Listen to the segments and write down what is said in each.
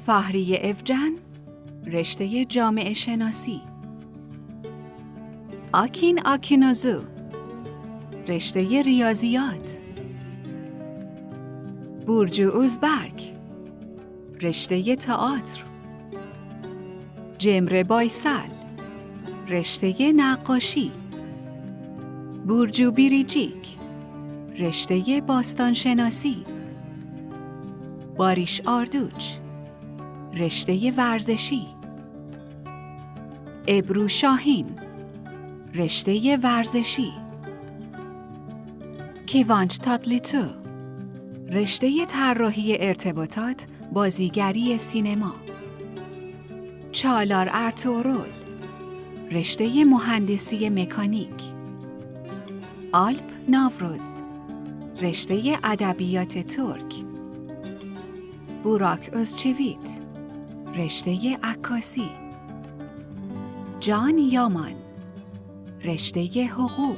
فهریه افجن، رشته جامعه شناسی. آکین آکینوزو، رشته ریاضیات. برجو اوزبرگ، رشته تئاتر. جمره بایسل، رشته نقاشی. برجو بیریجیک، رشته باستانشناسی. باریش آردوچ، رشته ورزشی. ابرو شاهین، رشته ورزشی. کیوانچ تاتلیتو، رشته طراحی ارتباطات، بازیگری سینما. چالار ارطغرل، رشته مهندسی مکانیک. آلپ ناوروز، رشته ادبیات ترک. بوراک اوزچیویت، رشته عکاسی. جان یامان، رشته حقوق.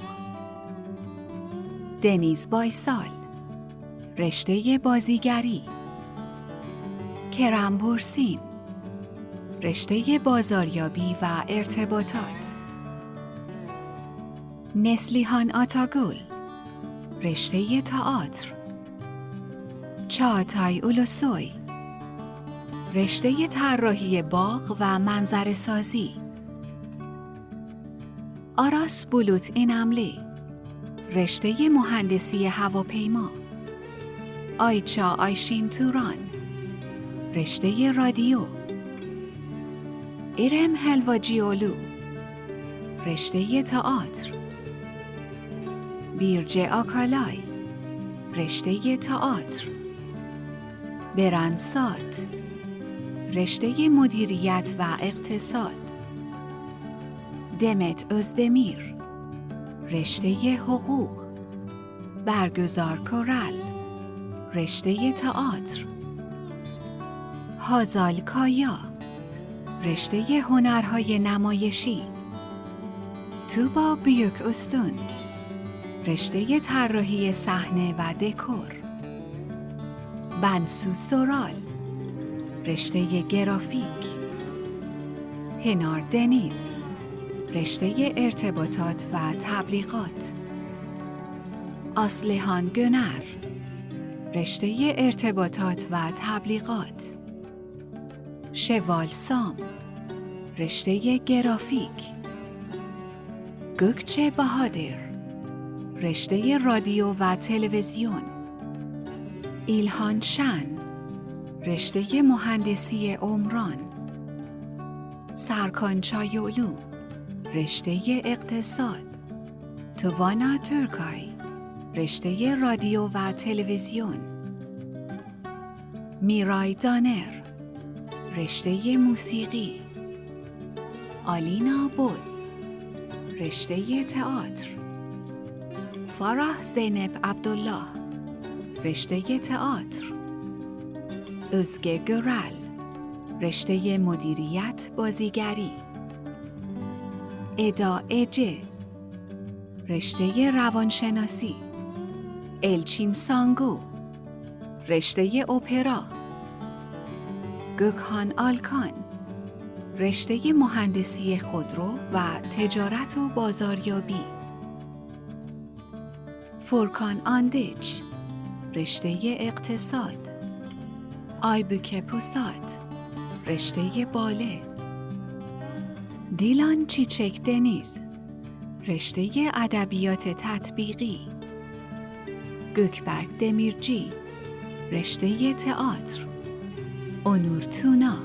دنیز بایسال، رشته بازیگری. کرم بورسین، رشته بازاریابی و ارتباطات. نسلیهان آتاگل، رشته تئاتر. چاغاتای اولوسوی، رشته طراحی باغ و منظره سازی. آراس بولوت ایناملی، رشته مهندسی هواپیما. آیچا آیشین توران، رشته رادیو. ایرم هلواجیولو، رشته تئاتر. بیرجه آکالای، رشته تئاتر. برانسات، رشته مدیریت و اقتصاد. دمت ازدمیر، رشته حقوق. برگزار کورل، رشته تئاتر. هازال کایا، رشته هنرهای نمایشی. توبا بیوک استون، رشته طراحی صحنه و دکور. بنسو سورال، رشته گرافیک. هنار دنیز، رشته ارتباطات و تبلیغات. آسلهان گنر، رشته ارتباطات و تبلیغات. شوال سام، رشته گرافیک. گوکچه بهادر، رشته رادیو و تلویزیون. ایلهان شن، رشته مهندسی عمران. سرکان چایولو، رشته اقتصاد. توانا ترکای، رشته رادیو و تلویزیون. میرای دانر، رشته موسیقی. آلینا بوز، رشته تئاتر. فرح زینب عبدالله، رشته تئاتر. özge گرل، رشته مدیریت بازیگری. ادا اجه، رشته روانشناسی. الچین سانگو، رشته اپرا. گوکهان آلکان، رشته مهندسی خودرو و تجارت و بازاریابی. فورکان آندیچ، رشته اقتصاد. آیبوکه پوسات، رشته باله. دیلان چیچک دنیز، رشته ادبیات تطبیقی. گوکبرگ دمیرجی، رشته تئاتر. اونور تونا،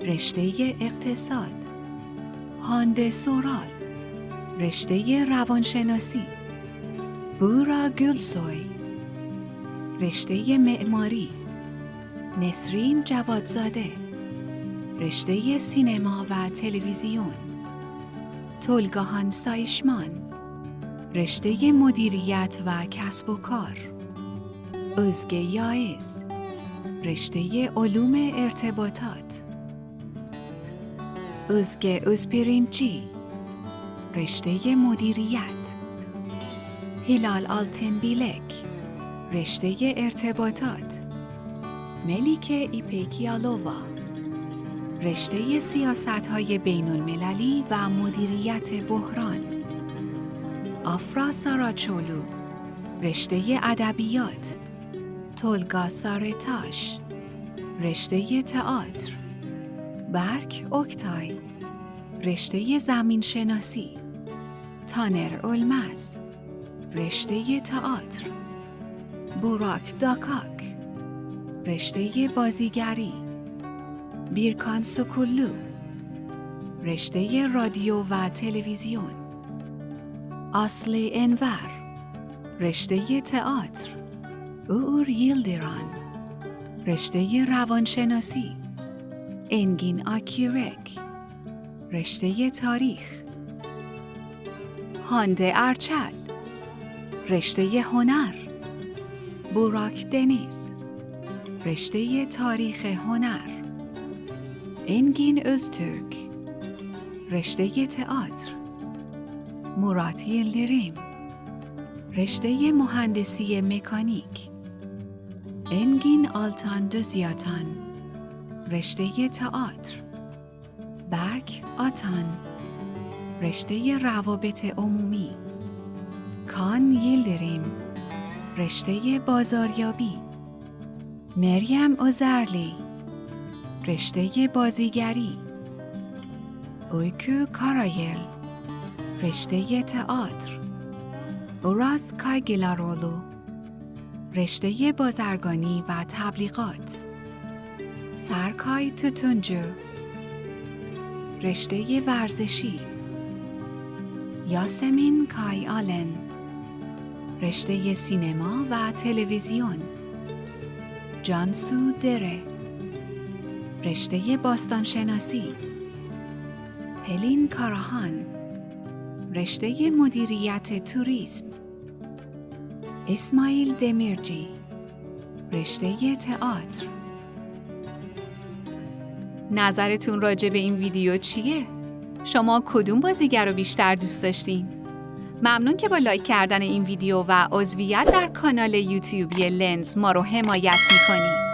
رشته اقتصاد. هانده سورال، رشته روانشناسی. بورا گلسوی، رشته معماری. نسرین جوادزاده، رشته سینما و تلویزیون. تولگاهان سایشمان، رشته مدیریت و کسب و کار. özge یائز، رشته علوم ارتباطات. özge özpirinci، رشته مدیریت. هلال آلتن بیلک، رشته ارتباطات. ملیکه ایپیکیالووا، رشته سیاست‌های بین‌المللی و مدیریت بحران. آفرا ساراچولو، رشته ادبیات. تولگا سارتاش، رشته تئاتر. برک اوکتای، رشته زمینشناسی. تانر اولمز، رشته تئاتر. بوراک داکاک، رشته بازیگری. بیرکان سوکولو، رشته رادیو و تلویزیون. آسلی انور، رشته تئاتر. اور یلدران، رشته روانشناسی. انگین آکیورک، رشته تاریخ. هانده ارچل، رشته هنر. بوراک دنیز، رشته تاریخ هنر. انگین öztürk، رشته تئاتر. مرات یلدریم، رشته مهندسی مکانیک. انگین آلتان دوزیاتان، رشته تئاتر. برک آتان، رشته روابط عمومی. کان یلدریم، رشته بازاریابی. مریم اوزرلی، رشته بازیگری. اویکو کارایل، رشته تئاتر. اوراس کایگلارولو، رشته بازرگانی و تبلیغات. سرکای توتونجو، رشته ورزشی. یاسمین کای آلن، رشته سینما و تلویزیون. جانسو دره، رشته باستانشناسی. هلین کاراهان، رشته مدیریت توریسم. اسماعیل دمیرجی، رشته تئاتر. نظرتون راجع به این ویدیو چیه؟ شما کدوم بازیگر رو بیشتر دوست داشتین؟ ممنون که با لایک کردن این ویدیو و عضویت در کانال یوتیوبی لنز ما رو حمایت می‌کنید.